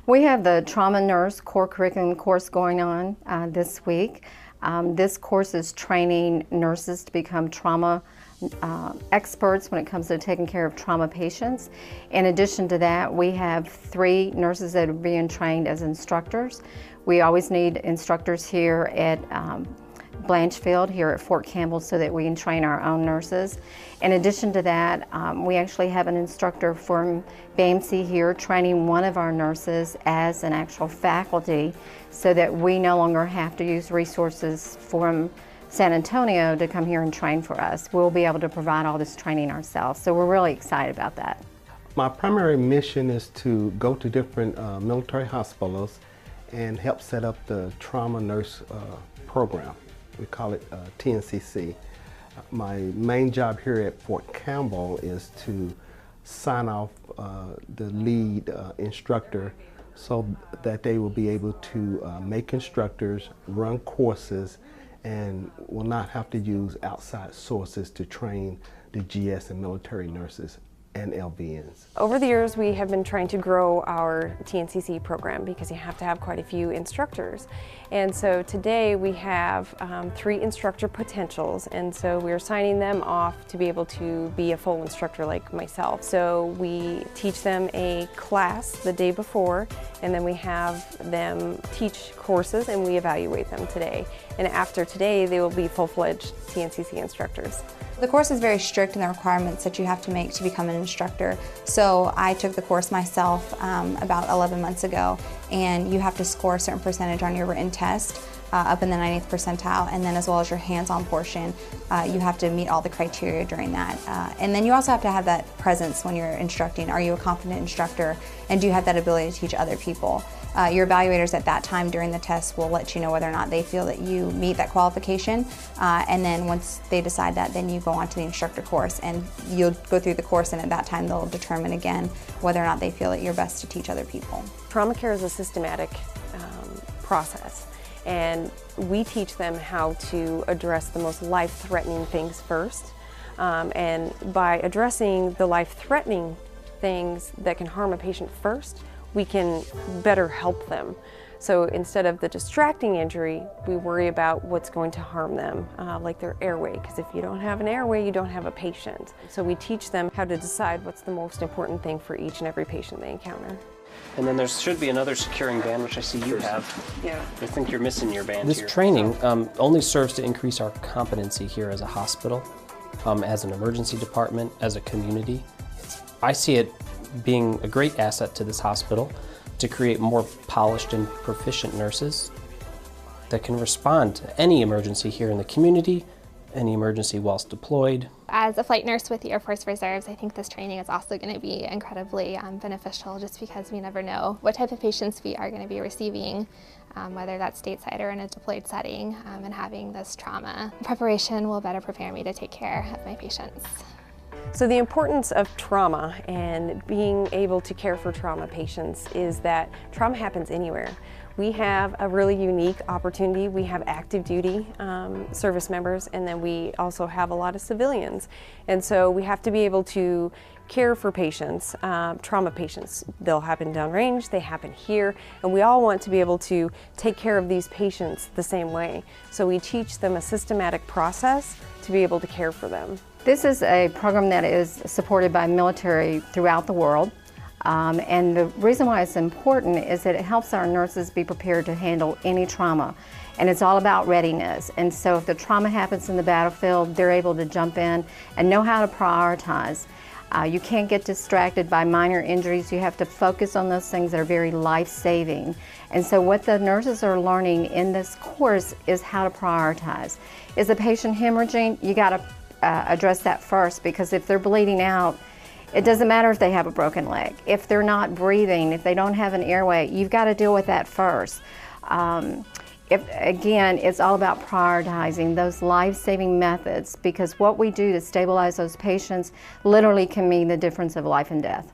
We have the Trauma Nurse Core Curriculum course going on this week. This course is training nurses to become trauma experts when it comes to taking care of trauma patients. In addition to that, we have 3 nurses that are being trained as instructors. We always need instructors here at Blanchfield, here at Fort Campbell, so that we can train our own nurses. In addition to that, we actually have an instructor from BAMC here training one of our nurses as an actual faculty, so that we no longer have to use resources from San Antonio to come here and train for us. We'll be able to provide all this training ourselves, so we're really excited about that. My primary mission is to go to different military hospitals and help set up the trauma nurse program. We call it TNCC. My main job here at Fort Campbell is to sign off the lead instructor so that they will be able to make instructors, run courses, and will not have to use outside sources to train the GS and military nurses and LVNs. Over the years, we have been trying to grow our TNCC program because you have to have quite a few instructors. And so today we have 3 instructor potentials, and so we're signing them off to be able to be a full instructor like myself. So we teach them a class the day before, and then we have them teach courses and we evaluate them today. And after today, they will be full-fledged TNCC instructors. The course is very strict in the requirements that you have to make to become an instructor. So I took the course myself about 11 months ago, and you have to score a certain percentage on your written test up in the 90th percentile, and then as well as your hands-on portion, you have to meet all the criteria during that. And then you also have to have that presence when you're instructing. Are you a confident instructor, and do you have that ability to teach other people? Your evaluators at that time during the test will let you know whether or not they feel that you meet that qualification, and then once they decide that, then you go on to the instructor course, and you'll go through the course, and at that time they'll determine again whether or not they feel that you're best to teach other people. Trauma care is a systematic process, and we teach them how to address the most life-threatening things first, and by addressing the life-threatening things that can harm a patient first, we can better help them. So instead of the distracting injury, we worry about what's going to harm them, like their airway, because if you don't have an airway, you don't have a patient. So we teach them how to decide what's the most important thing for each and every patient they encounter. And then there should be another securing band, which I see you have. Yeah. I think you're missing your band This here. training only serves to increase our competency here as a hospital, as an emergency department, as a community. I see it being a great asset to this hospital to create more polished and proficient nurses that can respond to any emergency here in the community, any emergency whilst deployed. As a flight nurse with the Air Force Reserves, I think this training is also going to be incredibly beneficial, just because we never know what type of patients we are going to be receiving, whether that's stateside or in a deployed setting, and having this trauma preparation will better prepare me to take care of my patients. So the importance of trauma and being able to care for trauma patients is that trauma happens anywhere. We have a really unique opportunity. We have active duty service members, and then we also have a lot of civilians. And so we have to be able to care for patients, trauma patients. They'll happen downrange, they happen here, and we all want to be able to take care of these patients the same way. So we teach them a systematic process to be able to care for them. This is a program that is supported by military throughout the world. And the reason why it's important is that it helps our nurses be prepared to handle any trauma. And it's all about readiness. And so if the trauma happens in the battlefield, they're able to jump in and know how to prioritize. You can't get distracted by minor injuries. You have to focus on those things that are very life-saving. And so what the nurses are learning in this course is how to prioritize. Is the patient hemorrhaging? You got to address that first, because if they're bleeding out, it doesn't matter if they have a broken leg. If they're not breathing, if they don't have an airway, you've got to deal with that first. Again, it's all about prioritizing those life-saving methods, because what we do to stabilize those patients literally can mean the difference of life and death.